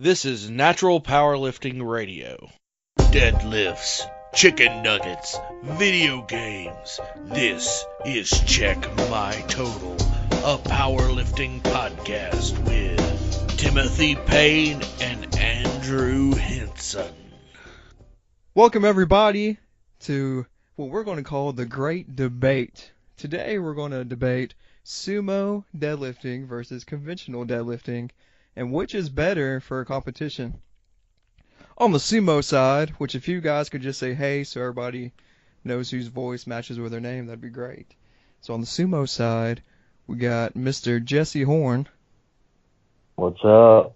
This is Natural Powerlifting Radio. Deadlifts, chicken nuggets, video games. This is Check My Total, a powerlifting podcast with Timothy Payne and Andrew Hinson. Welcome everybody to what we're going to call the Great Debate. Today we're going to debate sumo deadlifting versus conventional deadlifting, and which is better for a competition. On the sumo side, which if you guys could just say hey so everybody knows whose voice matches with their name, that'd be great. So on the sumo side, we got Mr. Jesse Horne. What's up?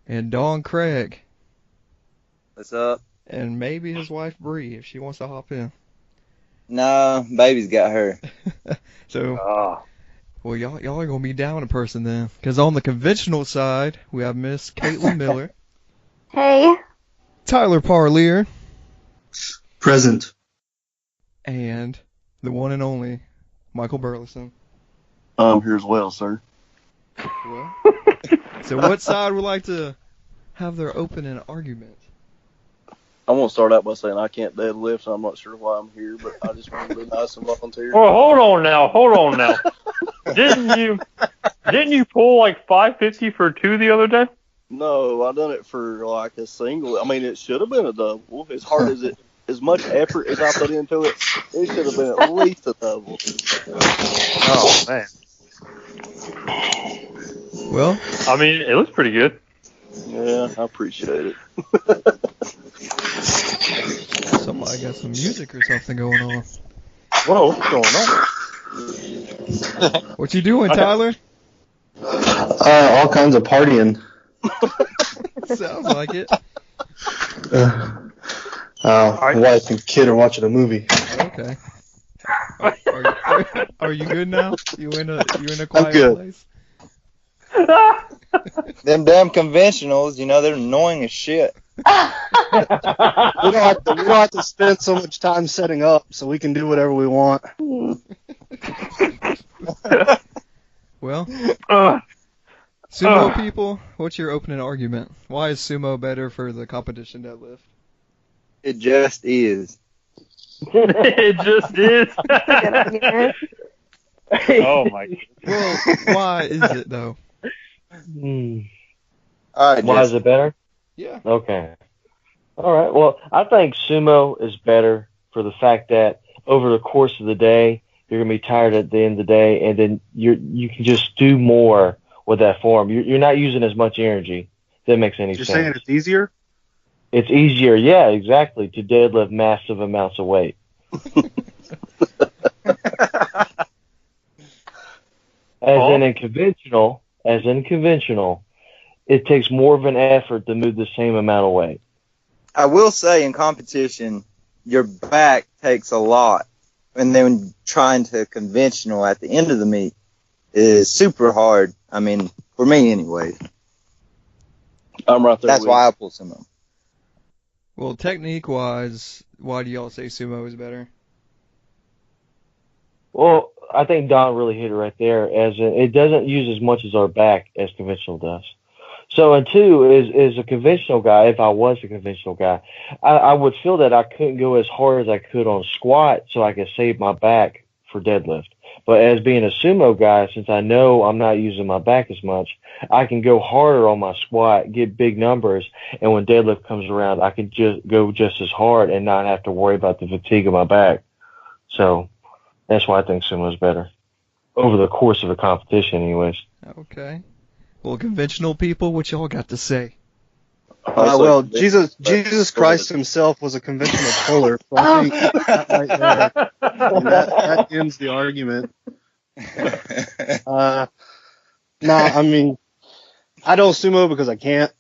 And Don Craig. What's up? And maybe his wife Bree if she wants to hop in. No, baby's got her. So, well, y'all are gonna be down a person then, because on the conventional side we have Miss Caitlyn Miller. Hey. Tyler Parlier. Present. And the one and only Michael Burleson. I'm here as well, sir. Well, so what side would like to have their opening argument? I want to start out by saying I can't deadlift, and I'm not sure why I'm here, but I just want to be nice and volunteer. Well, hold on now. Didn't you pull like 550 for two the other day? No, I done it for like a single. I mean, it should have been a double. As hard as as much effort as I put into it, it should have been at least a double. Oh man. Well, I mean, it looks pretty good. Yeah, I appreciate it. Somebody got some music or something going on. Whoa, what's going on? What you doing, Tyler? All kinds of partying. Sounds like it. Wife and kid are watching a movie. Okay. Are you good now? You in a quiet good. place? Them damn conventionals, they're annoying as shit. We don't have to spend so much time setting up, so we can do whatever we want. Well, sumo people, what's your opening argument? Why is sumo better for the competition deadlift? It just is. It just is. Oh my God. Well, why is it though? All right, Why is it better? Yeah. Okay. All right. Well, I think sumo is better for the fact that over the course of the day, you're gonna be tired at the end of the day, and then you can just do more with that form. You're not using as much energy. If that makes any sense. You're saying it's easier? It's easier, yeah, exactly, to deadlift massive amounts of weight. As in conventional, it takes more of an effort to move the same amount of weight. I will say in competition, your back takes a lot. And then trying to conventional at the end of the meet is super hard. I mean, for me anyway. I'm right there. That's why I pull sumo. Well, technique-wise, why do y'all say sumo is better? Well, I think Don really hit it right there. As in, it doesn't use as much as our back as conventional does. So, and two, is a conventional guy, if I was a conventional guy, I would feel that I couldn't go as hard as I could on squat so I could save my back for deadlift. But as being a sumo guy, since I know I'm not using my back as much, I can go harder on my squat, get big numbers, and when deadlift comes around, I can just go just as hard and not have to worry about the fatigue of my back. So that's why I think sumo is better over the course of a competition anyways. Okay. Well, conventional people, what y'all got to say? Well, Jesus Christ himself was a conventional puller, so I think that right there, that ends the argument. I mean, I don't sumo because I can't.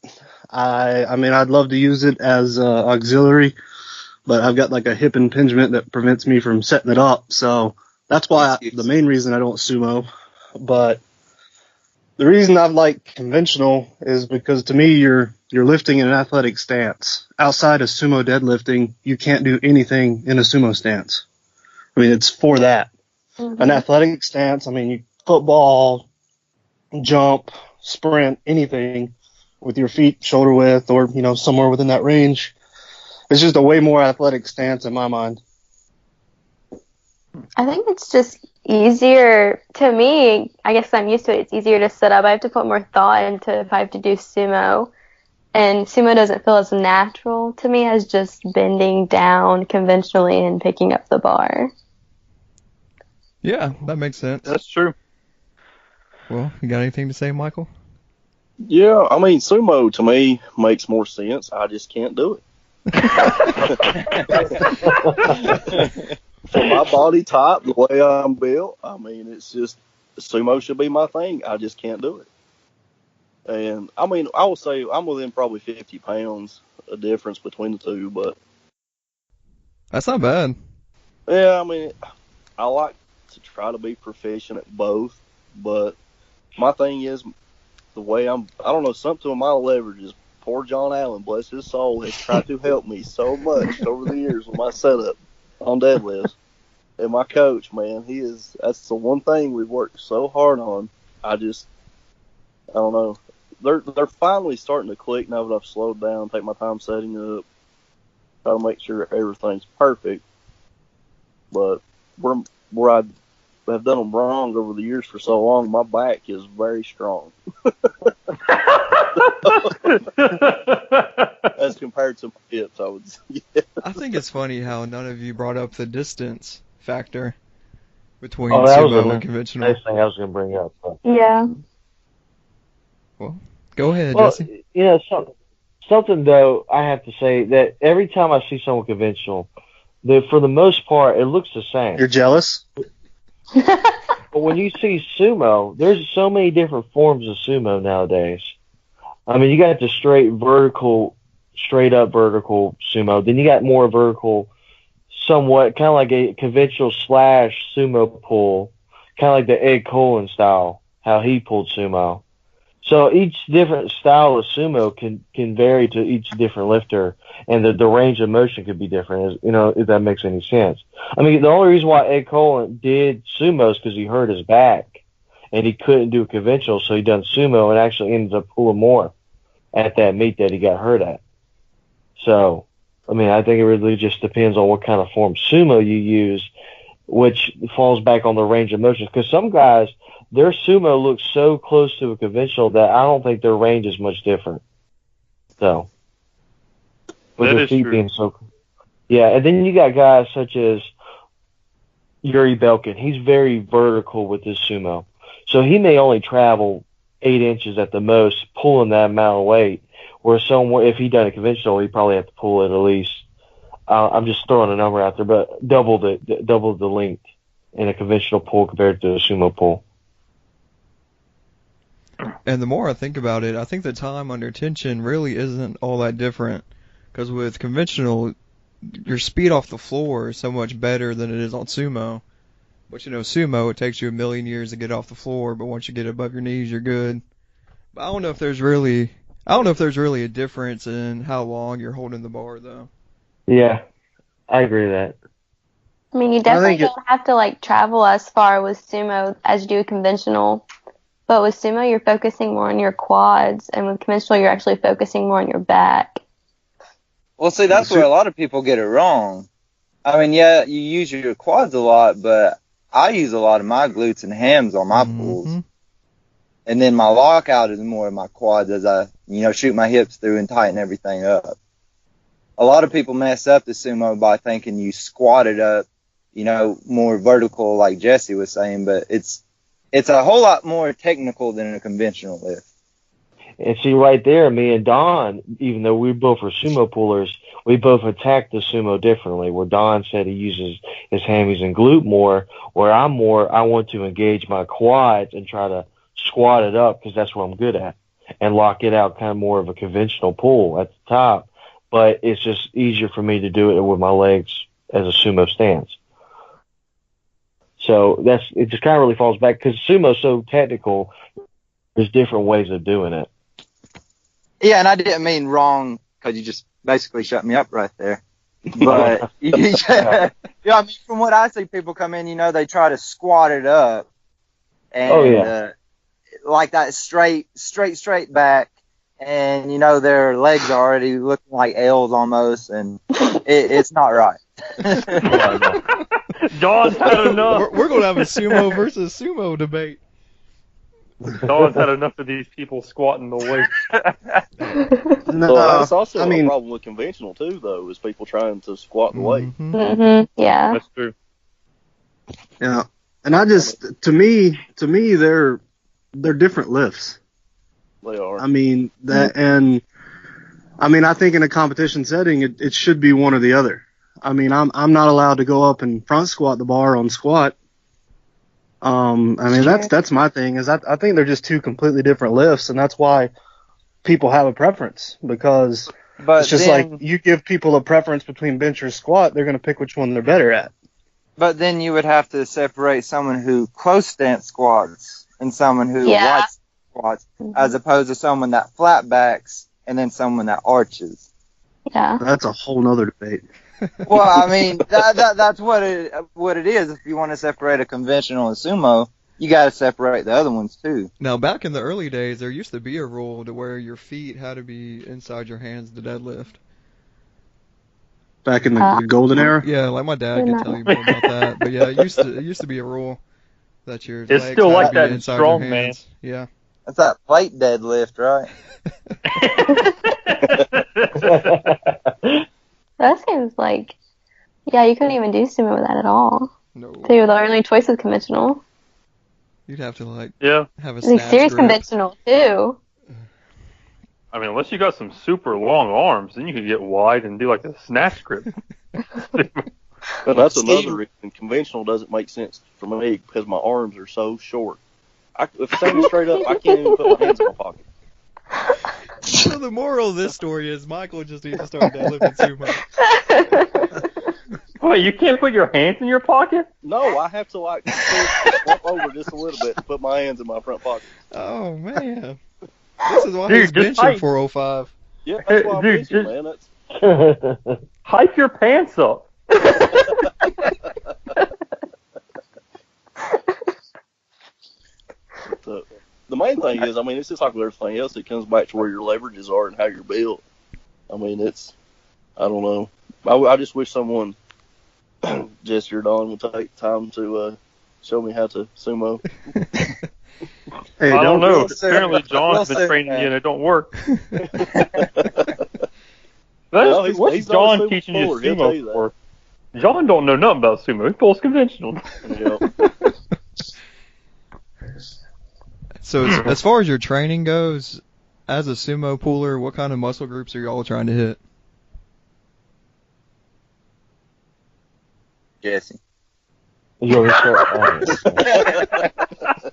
I mean, I'd love to use it as auxiliary, but I've got like a hip impingement that prevents me from setting it up, so that's why the main reason I don't sumo. But the reason I like conventional is because to me you're lifting in an athletic stance. Outside of sumo deadlifting, you can't do anything in a sumo stance. I mean, it's for that. Mm-hmm. An athletic stance, I mean, football, jump, sprint, anything. with your feet shoulder width or, somewhere within that range. It's just a way more athletic stance in my mind. I think it's just easier to me. I guess I'm used to it. It's easier to sit up. I have to put more thought into if I have to do sumo. And sumo doesn't feel as natural to me as just bending down conventionally and picking up the bar. Yeah, that makes sense. That's true. Well, you got anything to say, Michael? Yeah, I mean, sumo to me makes more sense. I just can't do it. For my body type, the way I'm built, I mean, it's just sumo should be my thing. I just can't do it. And I mean, I would say I'm within probably 50 pounds a difference between the two, but That's not bad. yeah, I mean, I like to try to be proficient at both, but my thing is the way I don't know, something of my leverage is poor John Allen, bless his soul, has tried to help me so much over the years with my setup on deadlifts. And my coach, man, that's the one thing we've worked so hard on. I don't know. They're finally starting to click now that I've slowed down, take my time setting up, try to make sure everything's perfect. But where I have done them wrong over the years for so long, my back is very strong. As compared to my hips, I would say. Yeah. I think it's funny how none of you brought up the distance factor between Oh, that was sumo the and conventional. next thing I was going to bring up. But. Yeah. Well, go ahead, Well, Jesse. Something though, I have to say that every time I see someone conventional, for the most part, it looks the same. You're jealous? But when you see sumo, there's so many different forms of sumo nowadays. I mean, you got the straight up vertical sumo. Then you got more vertical, somewhat kind of like a conventional / sumo pull, kind of like the Ed Colin style, how he pulled sumo. So each different style of sumo can vary to each different lifter, and the range of motion could be different, if that makes any sense. I mean, the only reason why Ed Colin did sumo is because he hurt his back, and he couldn't do conventional, so he done sumo and actually ended up pulling more at that meet that he got hurt at. So, I mean, I think it really just depends on what kind of form sumo you use, which falls back on the range of motion. Because some guys, their sumo looks so close to a conventional that I don't think their range is much different. So, with their feet being so, yeah. And then you got guys such as Yuri Belkin. He's very vertical with his sumo, so he may only travel 8 inches at the most, pulling that amount of weight. Where if he done a conventional, he'd probably have to pull it at least. I'm just throwing a number out there, but double the length in a conventional pull compared to a sumo pull. And the more I think about it, I think the time under tension really isn't all that different. Because with conventional, your speed off the floor is so much better than it is on sumo. But sumo, it takes you a million years to get off the floor, but once you get above your knees, you're good. But I don't know if there's really a difference in how long you're holding the bar, though. Yeah, I agree with that. I mean, you definitely don't have to travel as far with sumo as you do conventional. But with sumo, you're focusing more on your quads, and with conventional, you're actually focusing more on your back. Well, see, that's where a lot of people get it wrong. I mean, yeah, you use your quads a lot, but I use a lot of my glutes and hams on my pulls. And then my lockout is more of my quads as I, shoot my hips through and tighten everything up. A lot of people mess up the sumo by thinking you squat it up, more vertical like Jesse was saying, but it's a whole lot more technical than a conventional lift. And see, right there, me and Don, even though we both are sumo pullers, we both attack the sumo differently. Where Don said he uses his hammies and glute more, where I want to engage my quads and try to squat it up because that's what I'm good at, and lock it out kind of more of a conventional pull at the top. But it's just easier for me to do it with my legs as a sumo stance. So it just kind of really falls back because sumo's so technical. There's different ways of doing it. Yeah, and I didn't mean wrong because you just basically shut me up right there. But I mean, from what I see, people come in, they try to squat it up, and like that straight back, and their legs are already looking like L's almost, and it's not right. John's had enough. We're going to have a sumo versus sumo debate. John's had enough of these people squatting the weight. No, that's also I a mean, problem with conventional too, though, is people trying to squat the weight. Yeah. That's true. yeah, and I just to me they're different lifts. They are. I mean that, and I mean I think in a competition setting it should be one or the other. I mean I'm not allowed to go up and front squat the bar on squat. I mean that's my thing is I think they're just two completely different lifts, and that's why people have a preference, because it's just like you give people a preference between bench or squat, they're going to pick which one they're better at. But then you would have to separate someone who close stance squats and someone who wide squats, as opposed to someone that flat backs and then someone that arches. Yeah. That's a whole nother debate. Well, I mean, that's what it is. If you want to separate a conventional and sumo, you got to separate the other ones too. Now, back in the early days, there used to be a rule to where your feet had to be inside your hands to deadlift. Back in the golden era? Yeah, like my dad could tell you more about that. But yeah, it used to be a rule that your It's legs still had like to be that in inside strong your man. hands. Yeah. That's that plate deadlift, right? That seems like, yeah, you couldn't even do sumo with that at all. No. So the only choice is conventional. You'd have to have a Like snatch serious grip. conventional too. I mean, unless you got some super long arms, then you could get wide and do like a snatch grip. But that's another reason conventional doesn't make sense for me, because my arms are so short. If standing straight up, I can't even put my hands in my pocket. So the moral of this story is Michael just needs to start deadlifting sumo. Wait, you can't put your hands in your pocket? No, I have to flip over just a little bit to put my hands in my front pocket. Oh man, this is why Dude, he's just benching 405. Yeah, that's why I'm Dude, benching, just- man. That's Hike your pants up. the main thing is, I mean, it's just like with everything else. It comes back to where your leverages are and how you're built. I mean, I don't know. I just wish someone, Jesse or Don, would take time to show me how to sumo. Hey, I don't know. We'll see. Apparently, John's been We'll see, training man. you and it don't work. No, he's What's done John sumo teaching you before, he'll tell you sumo that. for? John don't know nothing about sumo. He pulls conventional. Yeah. So as far as your training goes, as a sumo puller, what kind of muscle groups are y'all trying to hit? Jesse. You're short.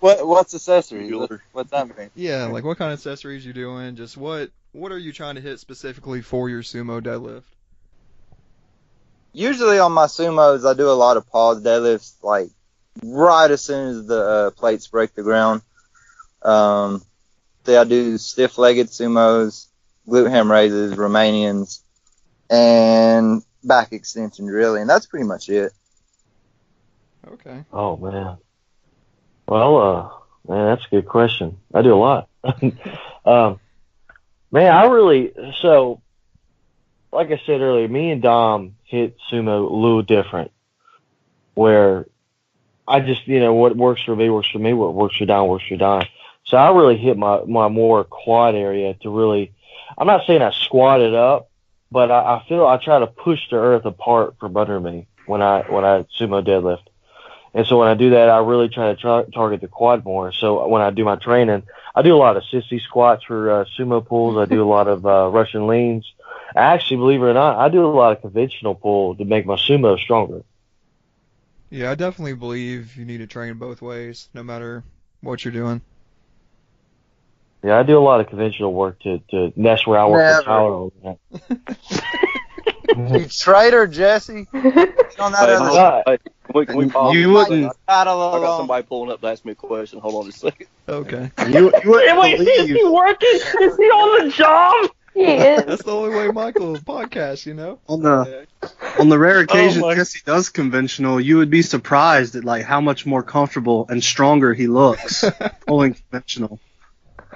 What's accessories? What's that mean? Yeah, like what kind of accessories you doing? Just what are you trying to hit specifically for your sumo deadlift? Usually on my sumos, I do a lot of pause deadlifts, like right as soon as the plates break the ground. I do stiff-legged sumos, glute ham raises, Romanians, and back extensions, really, and that's pretty much it. Okay. Oh, man. Well, man, that's a good question. I do a lot. Man, so, like I said earlier, me and Dom hit sumo a little different, where I just, what works for me, what works for Don. So I really hit my more quad area to really, I'm not saying I squat it up, but I feel I try to push the earth apart from under me when I sumo deadlift. And so when I do that, I really try to target the quad more. So when I do my training, I do a lot of sissy squats for sumo pulls. I do a lot of Russian leans. Actually, believe it or not, I do a lot of conventional pull to make my sumo stronger. Yeah, I definitely believe you need to train both ways, no matter what you're doing. Yeah, I do a lot of conventional work to that's where I work with Tyler. You traitor, Jesse. Get on that other side. Hey, can we pause? You wouldn't. I got somebody pulling up to ask me a question. Hold on just a second. Okay. You wouldn't Wait, is he believe working? Is he on the job? He is. That's the only way Michael podcasts, on the rare occasion my- Jesse does conventional, you would be surprised at like how much more comfortable and stronger he looks pulling conventional.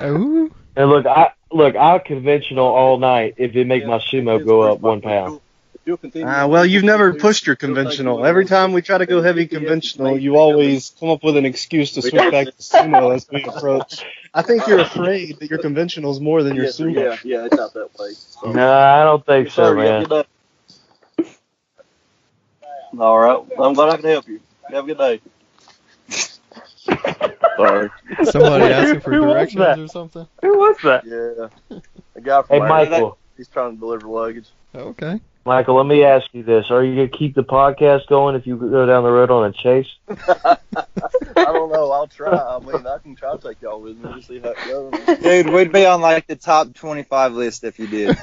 Ooh. And look, Look, I'll conventional all night if it make my sumo go up 1 pound. Well, you've never pushed your conventional. Every time we try to go heavy conventional, you always come up with an excuse to switch back to sumo as we approach. I think you're afraid that your conventional is more than your sumo. Yeah, it's out that way. So. No, I don't think so, man. All right. I'm glad I can help you. Have a good day. Sorry. Somebody asking for Who was directions that? or something? Who was that? Yeah. A guy from Hey, Ireland. Michael. He's trying to deliver luggage. Okay. Michael, let me ask you this. Are you going to keep the podcast going if you go down the road on a chase? I don't know. I'll try. I mean, I can try to take y'all with me to see how it goes. Dude, we'd be on like the top 25 list if you did.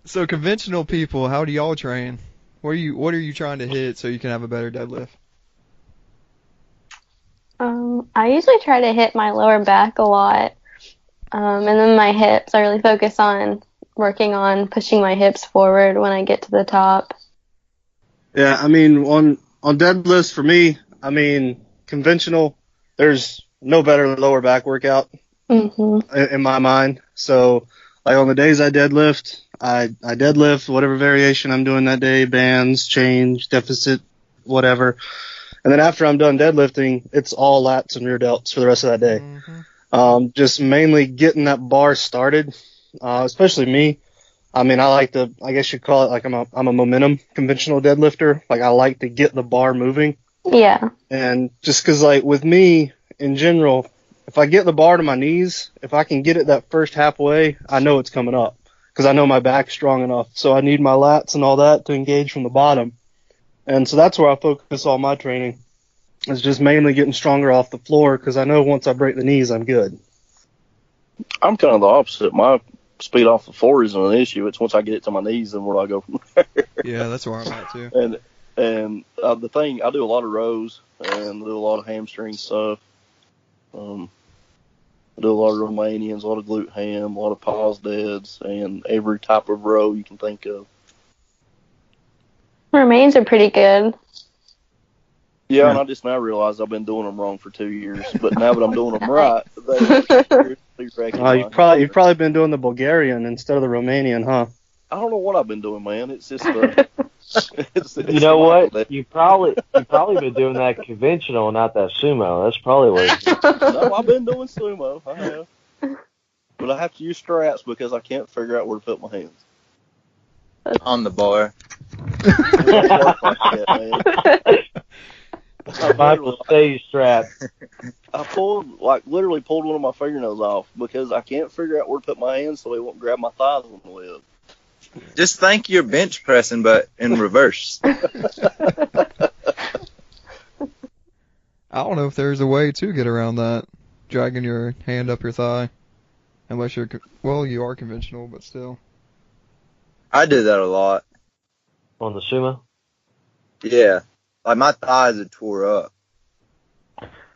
So conventional people, how do y'all train? What are you trying to hit so you can have a better deadlift? I usually try to hit my lower back a lot. And then my hips, I really focus on working on pushing my hips forward when I get to the top. Yeah, I mean, on deadlifts for me, I mean, conventional, there's no better lower back workout in my mind. So, like on the days I deadlift, I deadlift whatever variation I'm doing that day, bands, change, deficit, whatever. And then after I'm done deadlifting, it's all lats and rear delts for the rest of that day. Just mainly getting that bar started, especially me. I mean, I like to, I guess you'd call it like I'm a momentum conventional deadlifter. Like I like to get the bar moving. Yeah. And just because like with me in general, if I get the bar to my knees, if I can get it that first halfway, I know it's coming up because I know my back's strong enough. So I need my lats and all that to engage from the bottom. And so that's where I focus all my training. It's just mainly getting stronger off the floor because I know once I break the knees, I'm good. I'm kind of the opposite. My speed off the floor isn't an issue. It's once I get it to my knees and where I go from there. Yeah, that's where I'm at too. And the thing, I do a lot of rows and do a lot of hamstring stuff. I do a lot of Romanians, a lot of glute ham, a lot of pause deads, and every type of row you can think of. Remains are pretty good. Yeah, and I just now realize I've been doing them wrong for 2 years. But now that I'm doing them right, they're You've probably been doing the Bulgarian instead of the Romanian, huh? I don't know what I've been doing, man. It's just it's You know what? You probably been doing that conventional, not that sumo. That's probably what it is. No, I've been doing sumo. I have. But I have to use straps because I can't figure out where to put my hands. On the bar. Michael, stay strapped. I literally pulled one of my fingernails off because I can't figure out where to put my hands so they won't grab my thighs on the lift. Just think you're bench pressing, but in reverse. I don't know if there's a way to get around that, dragging your hand up your thigh, unless you are conventional, but still. I do that a lot. On the sumo? Yeah. Like my thighs are tore up.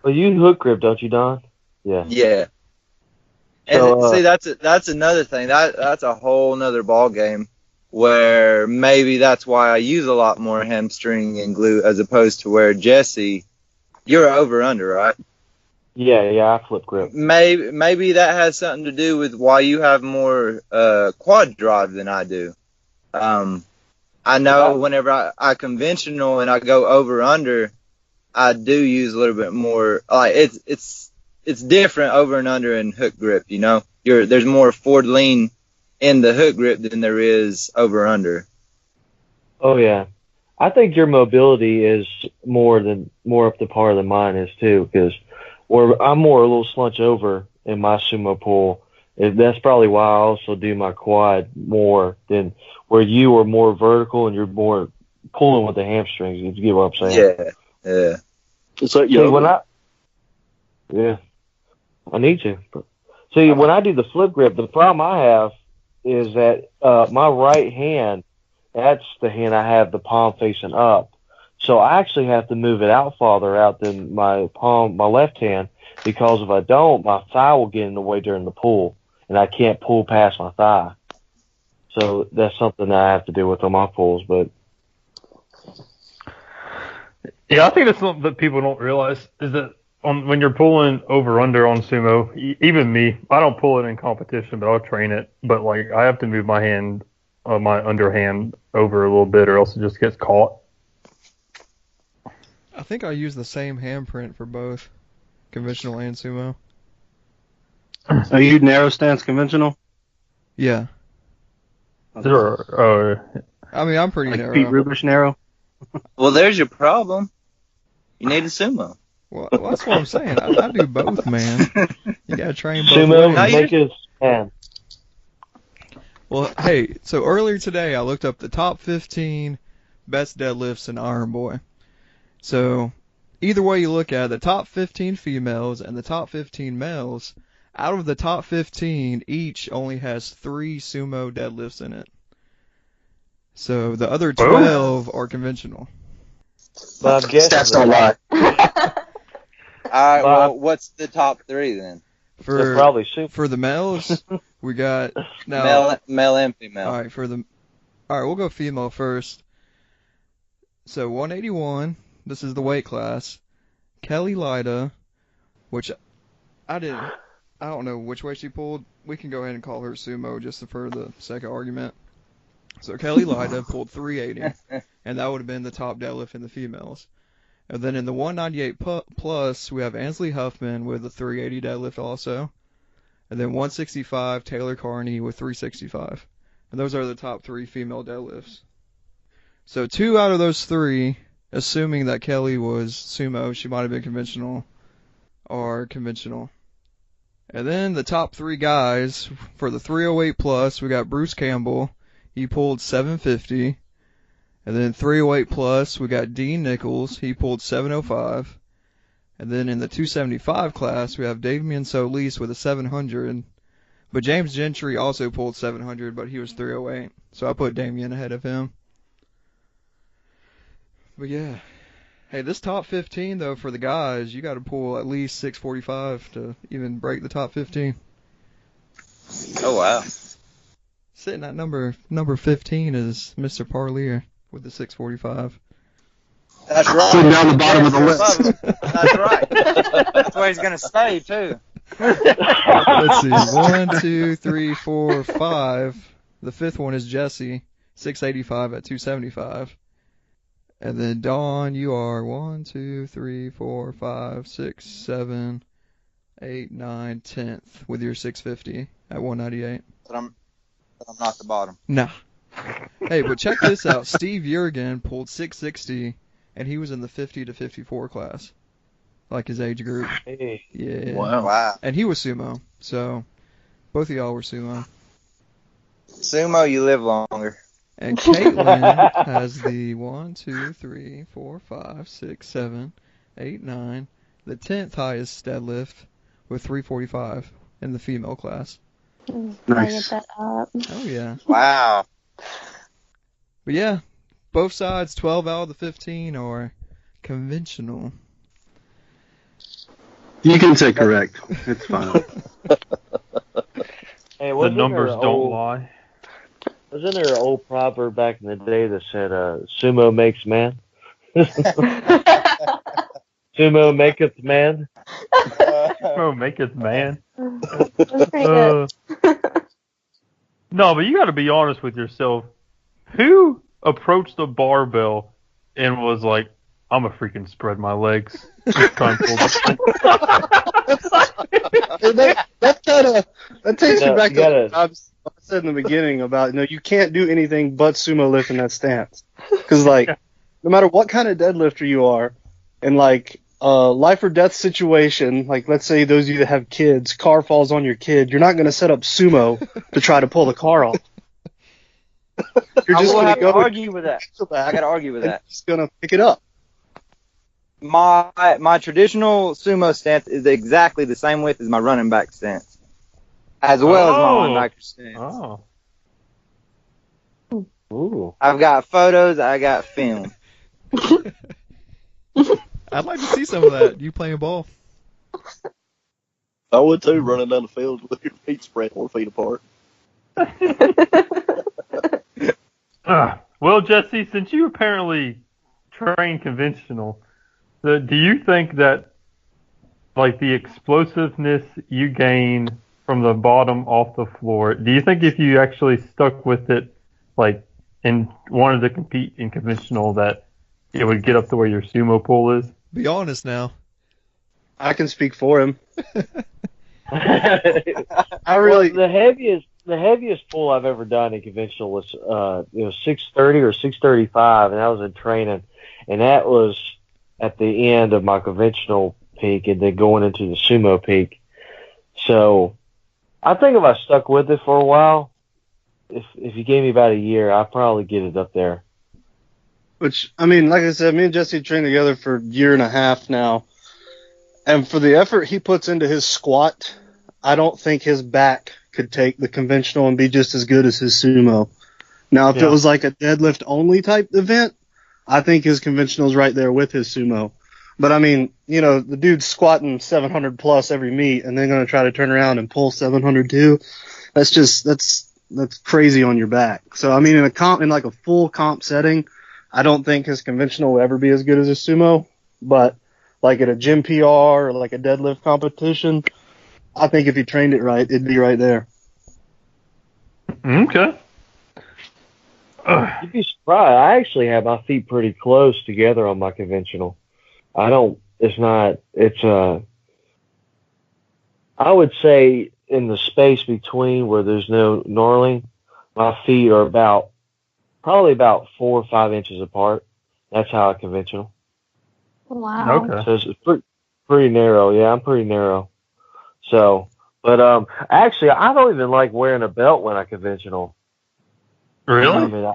Well, you hook grip, don't you, Don? Yeah. Yeah. And So, see, that's another thing. That's a whole nother ball game where maybe that's why I use a lot more hamstring and glute as opposed to where Jesse, you're over under, right? Yeah, I flip grip. Maybe that has something to do with why you have more quad drive than I do. I know whenever I conventional and I go over under, I do use a little bit more. Like it's different over and under in hook grip. You know, there's more forward lean in the hook grip than there is over under. Oh yeah, I think your mobility is more up to par than mine is too, because I'm more a little slunch over in my sumo pull. That's probably why I also do my quad more than where you are more vertical and you're more pulling with the hamstrings. You get what I'm saying? Yeah. It's like I need to. See, when I do the flip grip, the problem I have is that my right hand, that's the hand I have the palm facing up. So I actually have to move it out farther out than my left hand, because if I don't, my thigh will get in the way during the pull, and I can't pull past my thigh. So that's something that I have to deal with on my pulls. But yeah, I think that's something that people don't realize is that when you're pulling over under on sumo, even me, I don't pull it in competition, but I'll train it. But like I have to move my hand, my underhand over a little bit, or else it just gets caught. I think I use the same handprint for both conventional and sumo. Are you narrow stance conventional? Yeah. Sure. I mean, I'm pretty Like narrow. Pete Rubish narrow? Well, there's your problem. You need a sumo. Well, that's what I'm saying. I do both, man. You gotta train both Sumo, ways. make his man. Well, hey, so earlier today I looked up the top 15 best deadlifts in Iron Boy. So, either way you look at it, the top 15 females and the top 15 males, out of the top 15, each only has 3 sumo deadlifts in it. So, the other 12 are conventional. But I'm guessing Stats don't lie. All right. Well, what's the top 3 then? they're probably super. For the males, we got now Male and female. All right, we'll go female first. So 181, this is the weight class. Kelly Lida, which I don't know which way she pulled. We can go ahead and call her sumo just for the sake of argument. So Kelly Lida pulled 380, and that would have been the top deadlift in the females. And then in the 198 plus, we have Ansley Huffman with a 380 deadlift also. And then 165, Taylor Carney with 365. And those are the top 3 female deadlifts. So 2 out of those 3, assuming that Kelly was sumo, she might have been conventional, are conventional. And then the top 3 guys, for the 308 plus, we got Bruce Campbell. He pulled 750. And then 308 plus, we got Dean Nichols. He pulled 705. And then in the 275 class, we have Damian Solis with a 700. But James Gentry also pulled 700, but he was 308. So I put Damian ahead of him. But yeah. Hey, this top 15, though, for the guys, you got to pull at least 645 to even break the top 15. Oh, wow. Sitting at number 15 is Mr. Parlier with the 645. That's right. Sitting down the bottom of the list. That's right. That's where he's going to stay, too. Let's see. 1, 2, 3, 4, 5. The 5th one is Jesse, 685 at 275. And then Dawn, you are 1, 2, 3, 4, 5, 6, 7, 8, 9, 10th with your 650 at 198. But I'm not the bottom. Nah. Hey, but check this out. Steve Jurgen pulled 660, and he was in the 50 to 54 class, like his age group. Hey. Yeah. Wow. And he was sumo, so both of y'all were sumo. Sumo, you live longer. And Caitlyn has the 1, 2, 3, 4, 5, 6, 7, 8, 9, the 10th highest deadlift with 345 in the female class. Nice. Get that up. Oh, yeah. Wow. But yeah, both sides, 12 out of the 15 are conventional. You can say correct. It's fine. Hey, The wasn't numbers there don't lie. Wasn't there an old proverb back in the day that said, sumo makes man? Sumo maketh man? Oh, make it, man. That's pretty good. No, but you got to be honest with yourself. Who approached the barbell and was like, I'm gonna freaking spread my legs. Try and pull this thing. That takes No, me back you gotta- to what I said in the beginning about, you can't do anything but sumo lift in that stance. Because, no matter what kind of deadlifter you are, in, life or death situation, let's say those of you that have kids, car falls on your kid, you're not going to set up sumo to try to pull the car off. You're I just will going have to to go argue with that. I got to argue with and that. just going to pick it up. My traditional sumo stance is exactly the same width as my running back stance, as well as my linebacker stance. Oh. Ooh. I've got photos. I got film. I'd like to see some of that. You playing ball? I would too, running down the field with your feet spread 4 feet apart. Well, Jesse, since you apparently train conventional, do you think that like the explosiveness you gain from the bottom off the floor, do you think if you actually stuck with it, like, and wanted to compete in conventional, that it would get up to where your sumo pull is? Be honest now. I can speak for him. Well, the heaviest pull I've ever done in conventional was 630 or 635, and that was in training, and that was at the end of my conventional peak, and then going into the sumo peak. So I think if I stuck with it for a while, if you gave me about a year, I'd probably get it up there. Which, I mean, like I said, me and Jesse trained together for a year and a half now. And for the effort he puts into his squat, I don't think his back could take the conventional and be just as good as his sumo. Now, if it was like a deadlift only type event, I think his conventional's right there with his sumo. But I mean, you know, the dude's squatting 700 plus every meet and then going to try to turn around and pull 700 too. That's crazy on your back. So I mean, in like a full comp setting, I don't think his conventional will ever be as good as his sumo. But like at a gym PR or like a deadlift competition, I think if he trained it right, it'd be right there. Okay. You'd be surprised. I actually have my feet pretty close together on my conventional. I would say in the space between where there's no knurling, my feet are probably about 4 or 5 inches apart. That's how I conventional. Wow. Okay. So it's pretty narrow. Yeah, I'm pretty narrow. So, but actually, I don't even like wearing a belt when I conventional. Really? I mean, I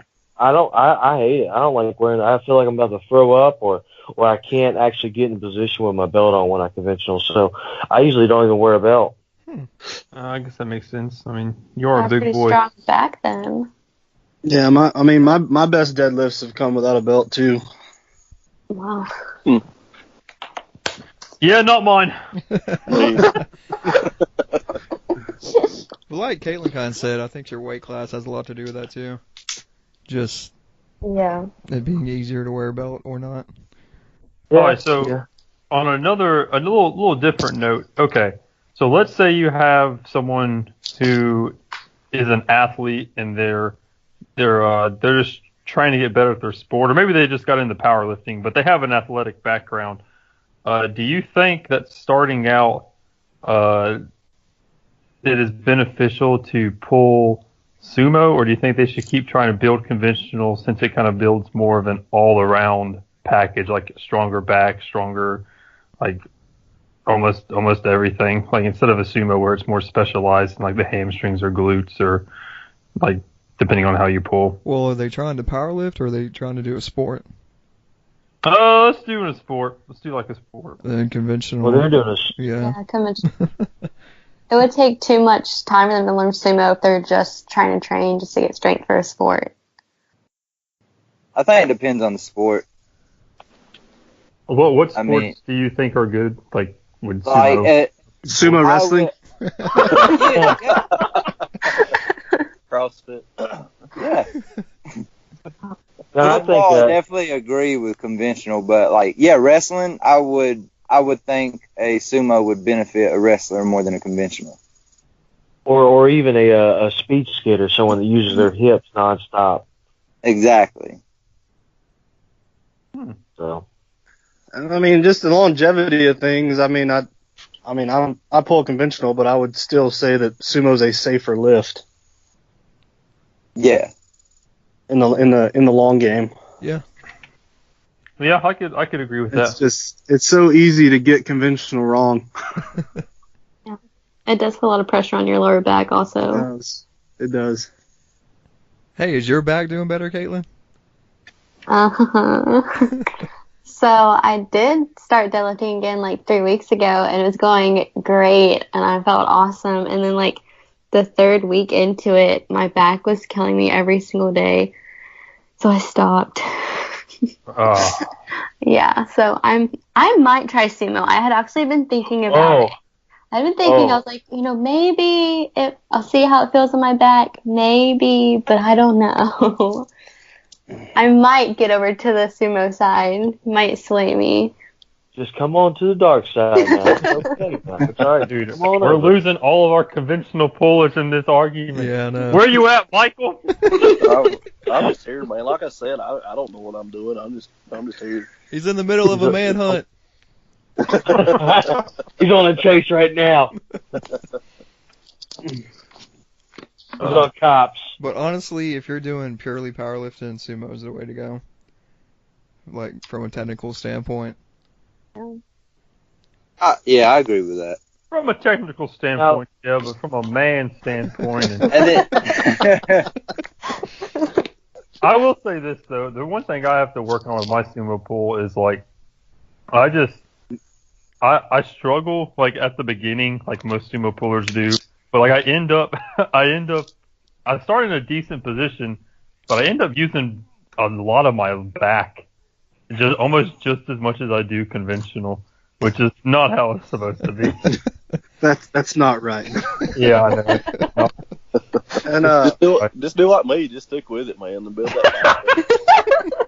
hate it. I don't like wearing it. I feel like I'm about to throw up, or I can't actually get in position with my belt on when I conventional. So I usually don't even wear a belt. I guess that makes sense. I mean, you're a That's big pretty boy. strong back then. Yeah, my best deadlifts have come without a belt too. Wow. Yeah, not mine. Well, like Caitlyn kind of said, I think your weight class has a lot to do with that too. Just Yeah. it being easier to wear a belt or not. Yeah, All right, so yeah. on a little different note, okay. So let's say you have someone who is an athlete and they're just trying to get better at their sport, or maybe they just got into powerlifting, but they have an athletic background. Do you think that starting out, it is beneficial to pull sumo, or do you think they should keep trying to build conventional since it kind of builds more of an all-around package, like stronger back, stronger, like almost everything, like instead of a sumo where it's more specialized in like the hamstrings or glutes or like depending on how you pull? Well, are they trying to powerlift or are they trying to do a sport? Let's do a sport. Let's do like a sport. Then conventional. Well, they're doing this. Yeah. It would take too much time for them to learn sumo if they're just trying to train just to get strength for a sport. I think it depends on the sport. What sports do you think are good? Like would sumo? Like Sumo wrestling? CrossFit. Yeah. No, I Football, I think definitely agree with conventional, but like, yeah, wrestling, I would think a sumo would benefit a wrestler more than a conventional. or even a speed skater, someone that uses their hips nonstop. Exactly. So. I mean, just the longevity of things. I pull conventional, but I would still say that sumo's a safer lift. Yeah. In the long game. Yeah. Yeah, I could agree with that. It's so easy to get conventional wrong. Yeah. It does put a lot of pressure on your lower back also. It does. Hey, is your back doing better, Caitlyn? So I did start deadlifting again like 3 weeks ago, and it was going great, and I felt awesome. And then like the 3rd week into it, my back was killing me every single day, so I stopped. Yeah, so I might try sumo. I had actually been thinking about it. I've been thinking, I was like, maybe I'll see how it feels on my back, maybe, but I don't know. I might get over to the sumo side. Might sway me. Just come on to the dark side now. It's okay, now. It's all right, Dude, come on we're over. losing all of our conventional pullers in this argument. Yeah, I know. Where you at, Michael? I'm just here, man. Like I said, I don't know what I'm doing. I'm just here. He's in the middle of a manhunt. He's on a chase right now. He's on cops. But honestly, if you're doing purely powerlifting, sumo is the way to go. Like, from a technical standpoint. Yeah, I agree with that. From a technical standpoint, yeah, but from a man standpoint. And then, I will say this, though. The one thing I have to work on with my sumo pull is, like, I struggle, like, at the beginning, like most sumo pullers do. But, like, I start in a decent position, but I end up using a lot of my back. Almost just as much as I do conventional, which is not how it's supposed to be. That's not right. Yeah, I know. And just do like me. Just stick with it, man, and build that.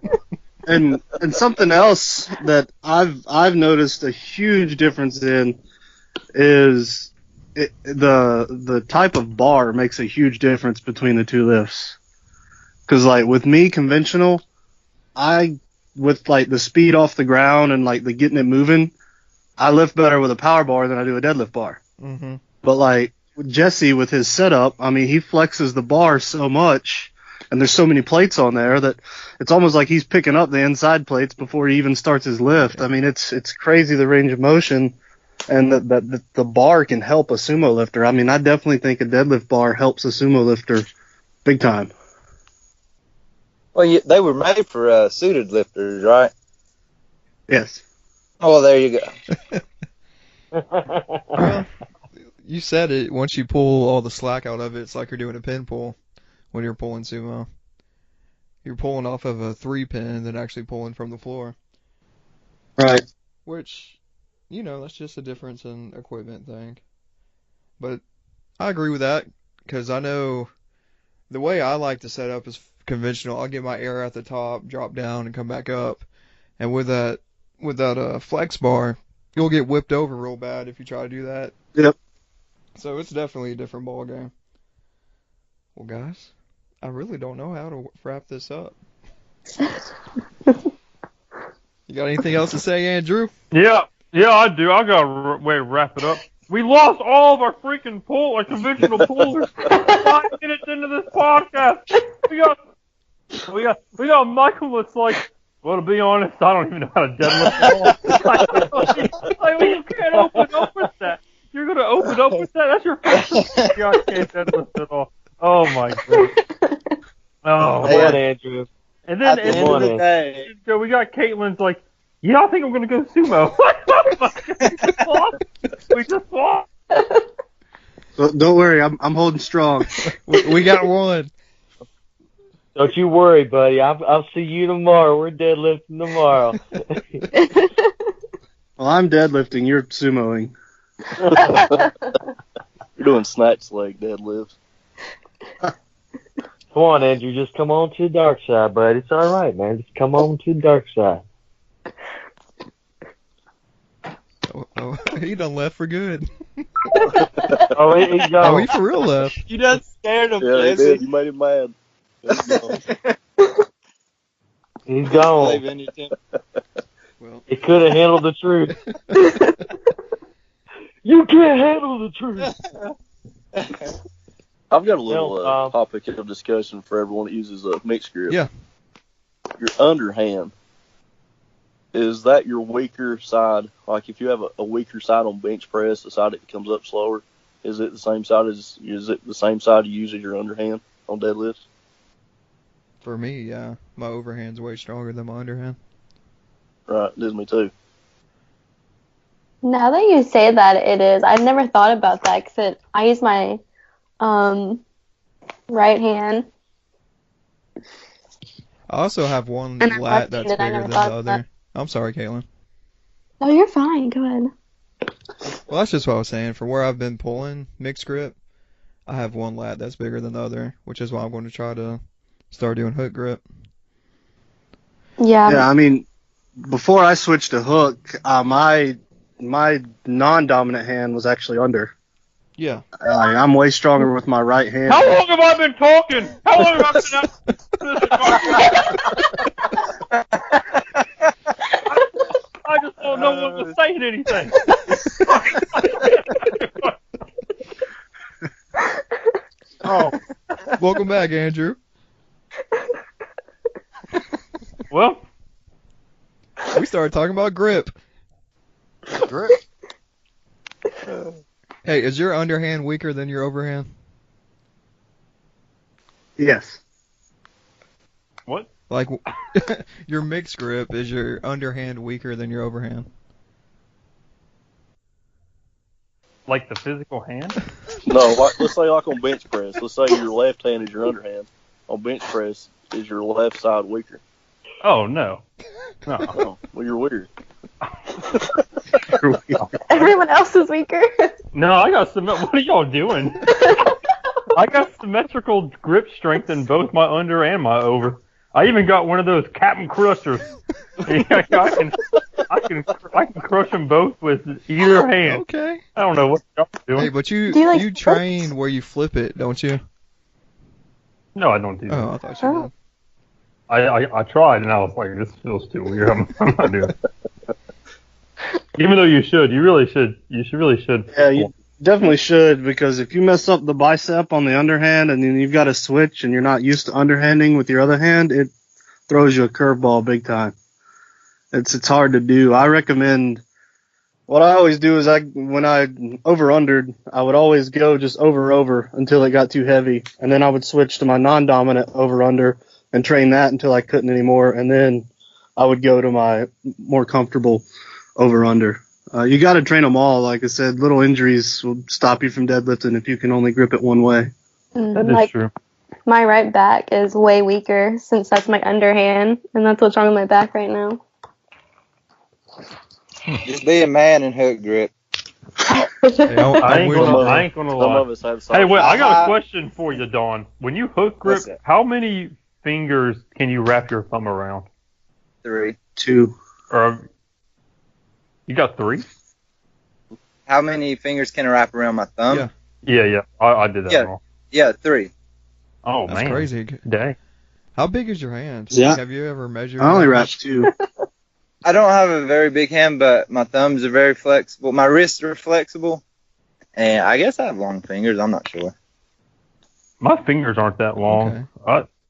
and something else that I've noticed a huge difference in is the type of bar makes a huge difference between the two lifts. Because like with me conventional, with like the speed off the ground and like the getting it moving, I lift better with a power bar than I do a deadlift bar. Mm-hmm. But like with Jesse with his setup, I mean, he flexes the bar so much and there's so many plates on there that it's almost like he's picking up the inside plates before he even starts his lift. I mean, it's crazy the range of motion and that the bar can help a sumo lifter. I mean, I definitely think a deadlift bar helps a sumo lifter big time. well, they were made for suited lifters, right? Yes. Oh, well, there you go. Well, you said it. Once you pull all the slack out of it, it's like you're doing a pin pull when you're pulling sumo. You're pulling off of a 3-pin than actually pulling from the floor. Right. Which, that's just a difference in equipment thing. But I agree with that, because I know the way I like to set up is conventional. I'll get my air at the top, drop down, and come back up. And with that flex bar, you'll get whipped over real bad if you try to do that. Yep. So it's definitely a different ball game. Well, guys, I really don't know how to wrap this up. You got anything else to say, Andrew? Yeah, I do. I got a way to wrap it up. We lost all of our freaking conventional pullers 5 minutes into this podcast. We got Michael that's like, well, to be honest, I don't even know how to deadlift at all. Like, you can't open up with that. You're going to open up with that? That's your first. I can't deadlift at all. Oh, my God. Oh, Hey, man. Andrew. And then, At the end of the day, so we got Caitlyn's like, yeah, I think I'm going to go sumo. We just lost. Well, don't worry, I'm holding strong. We got one. Don't you worry, buddy. I'll see you tomorrow. We're deadlifting tomorrow. Well, I'm deadlifting, you're sumoing. You're doing snatch leg deadlifts. Come on, Andrew. Just come on to the dark side, bud. It's all right, man. Just come on to the dark side. Oh, he done left for good. Oh, he's gone. Oh, he for real left. you done scared him, Yeah, he Jesse. did. You made him mad. He's gone. Believe in you, Tim. Well, He could have handled the truth. You can't handle the truth. I've got a little Well, topic of discussion for everyone that uses a mixed grip. Yeah. Your underhand, is that your weaker side? Like if you have a weaker side on bench press, the side that comes up slower, is it the same side you use as your underhand on deadlifts? for me, yeah. My overhand's way stronger than my underhand. Right, it is me too. Now that you say that, it is. I've never thought about that because I use my right hand. I also have one And I'm lat that's left-handed, I bigger never than the thought of other. that. I'm sorry, Caitlyn. No, you're fine. Go ahead. Well, that's just what I was saying. For where I've been pulling mixed grip, I have one lat that's bigger than the other, which is why I'm going to try to start doing hook grip. Yeah. Yeah, I mean, before I switched to hook, my non-dominant hand was actually under. Yeah. I'm way stronger with my right hand. How long have I been talking? How long have I been I just don't know what was saying anything. Oh, Welcome back, Andrew. well, We started talking about grip. Grip. Hey, is your underhand weaker than your overhand? Yes. what? Like, your mixed grip, is your underhand weaker than your overhand? Like the physical hand? No, let's say like on bench press. Let's say your left hand is your underhand. On bench press, is your left side weaker? Oh, no. No. Oh, well, you're weird. Everyone else is weaker. No, I got what are y'all doing? I got symmetrical grip strength in both my under and my over. I even got one of those Captain Crushers. I can crush them both with either hand. Okay. I don't know what y'all doing. Hey, but Do you like you train where you flip it, don't you? No, I don't do that. Oh, I thought you did. I tried and I was like, this feels too weird. I'm not doing it. Even though you really should. Yeah, you definitely should, because if you mess up the bicep on the underhand and then you've got to switch and you're not used to underhanding with your other hand, it throws you a curveball big time. It's hard to do. I recommend, what I always do is when I over-undered, I would always go just over until it got too heavy, and then I would switch to my non-dominant over-under and train that until I couldn't anymore, and then I would go to my more comfortable over-under. You got to train them all. Like I said, little injuries will stop you from deadlifting if you can only grip it one way. That is true. My right back is way weaker since that's my underhand, and that's what's wrong with my back right now. Just be a man and hook grip. Hey, I ain't gonna Some lie. of us have Hey, wait, I got a Uh, question for you, Dawn. When you hook grip, What's that? how many fingers can you wrap your thumb around? 3. 2. Or you got 3? How many fingers can I wrap around my thumb? Yeah. Yeah. I did that Yeah. wrong. Yeah, 3. Oh, That's man. crazy. Dang. How big is your hand? Yeah. Have you ever measured? I only how wrap much? 2. I don't have a very big hand, but my thumbs are very flexible. My wrists are flexible. And I guess I have long fingers. I'm not sure. My fingers aren't that long.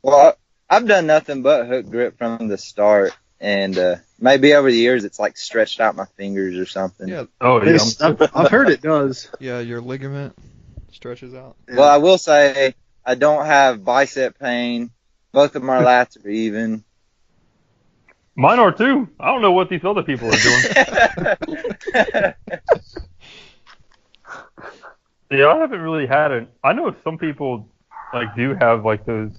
Well, I've done nothing but hook grip from the start. And maybe over the years it's like stretched out my fingers or something. Yeah. Oh, yeah. I've heard it does. Yeah, your ligament stretches out. Well, I will say I don't have bicep pain. Both of my lats are even. Mine are too. I don't know what these other people are doing. Yeah, I haven't really had it. I know some people do have those,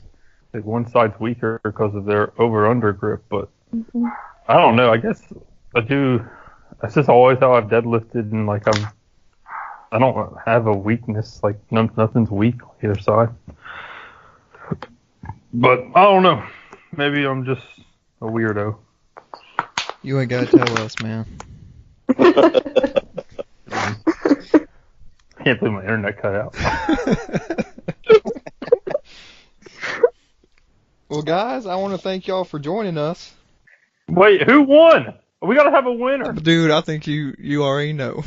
one side's weaker because of their over-under grip, but I don't know. I guess I do. That's just always how I've deadlifted, and I don't have a weakness. Nothing's weak on either side. But I don't know. Maybe I'm just a weirdo. You ain't gotta tell us, man. I can't believe my internet cut out. Well, guys, I want to thank y'all for joining us. Wait, who won? We gotta have a winner. Dude, I think you already know.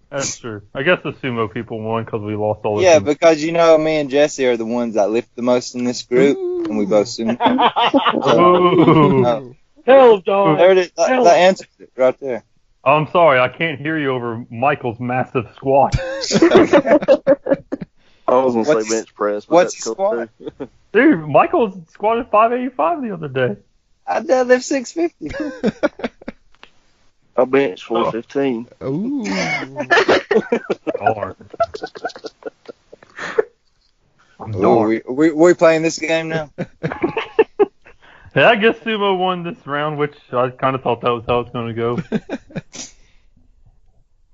That's true. I guess the sumo people won because we lost all the Yeah, sumo. because me and Jesse are the ones that lift the most in this group, and we both soon. Ooh. Hell, dog. There it is. That answers it right there. I'm sorry, I can't hear you over Michael's massive squat. I was going to What's- say bench press. But what's that's cool squat? too. Dude, Michael squatted 585 the other day. I deadlift 650. I bench 415. Ooh. Darn. Ooh, we playing this game now? Yeah, I guess sumo won this round, which I kind of thought that was how it's going to go.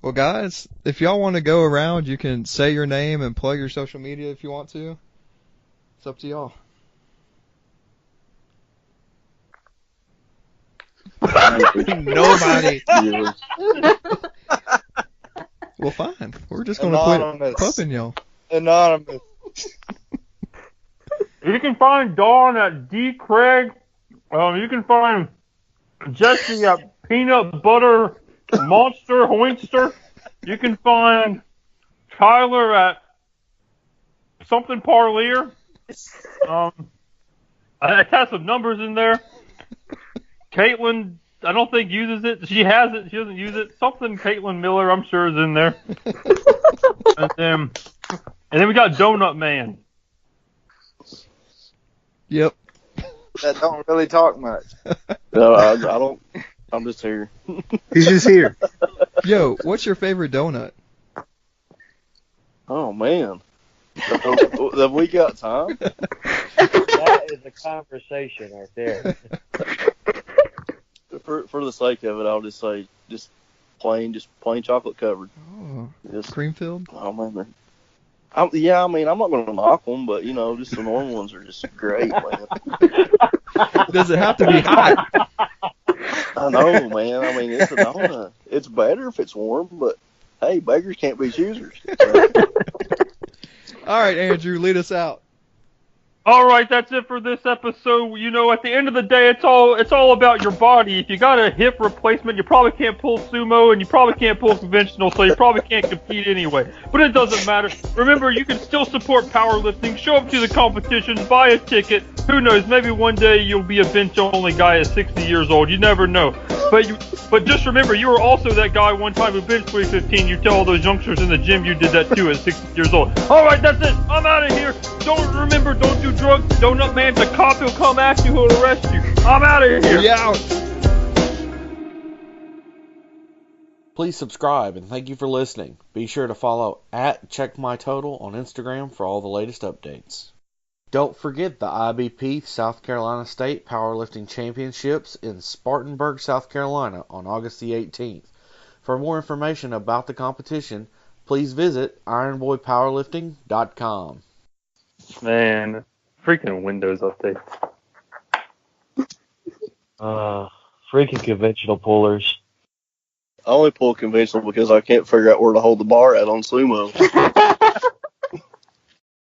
Well, guys, if y'all want to go around, you can say your name and plug your social media if you want to. It's up to y'all. Nobody. Well, fine. We're just gonna quit pumping y'all. Anonymous. You can find Dawn at D. Craig. You can find Jesse at Peanut Butter Monster Hoinster. You can find Tyler at something Parlier. It has some numbers in there. Caitlyn, I don't think uses it. She has it. She doesn't use it. Something Caitlyn Miller, I'm sure, is in there. and then we got Donut Man. Yep. That don't really talk much. No, I don't. I'm just here. He's just here. Yo, what's your favorite donut? Oh man, have we got time? That is a conversation right there. For the sake of it, I'll just say just plain chocolate covered. Oh, Just, cream filled? oh man. Yeah, I mean, I'm not going to knock them, but, you know, just the normal ones are just great, man. Does it have to be hot? I know, man. I mean, it's a donut. It's better if it's warm, but, hey, beggars can't be choosers. All right, Andrew, lead us out. All right, that's it for this episode. You know, at the end of the day, it's all about your body. If you got a hip replacement, you probably can't pull sumo, and you probably can't pull conventional, so you probably can't compete anyway. But it doesn't matter. Remember, you can still support powerlifting. Show up to the competitions, buy a ticket. Who knows? Maybe one day you'll be a bench-only guy at 60 years old. You never know. But just remember, you were also that guy one time who benched 315. You tell all those youngsters in the gym you did that too at 60 years old. All right, that's it. I'm out of here. Don't do drugs. Donut Man, the cop will come at you. He'll arrest you. I'm out of here. We out. Please subscribe and thank you for listening. Be sure to follow at CheckMyTotal on Instagram for all the latest updates. Don't forget the IBP South Carolina State Powerlifting Championships in Spartanburg, South Carolina on August the 18th. For more information about the competition, please visit ironboypowerlifting.com. Man, freaking Windows updates. Freaking conventional pullers. I only pull conventional because I can't figure out where to hold the bar at on sumo.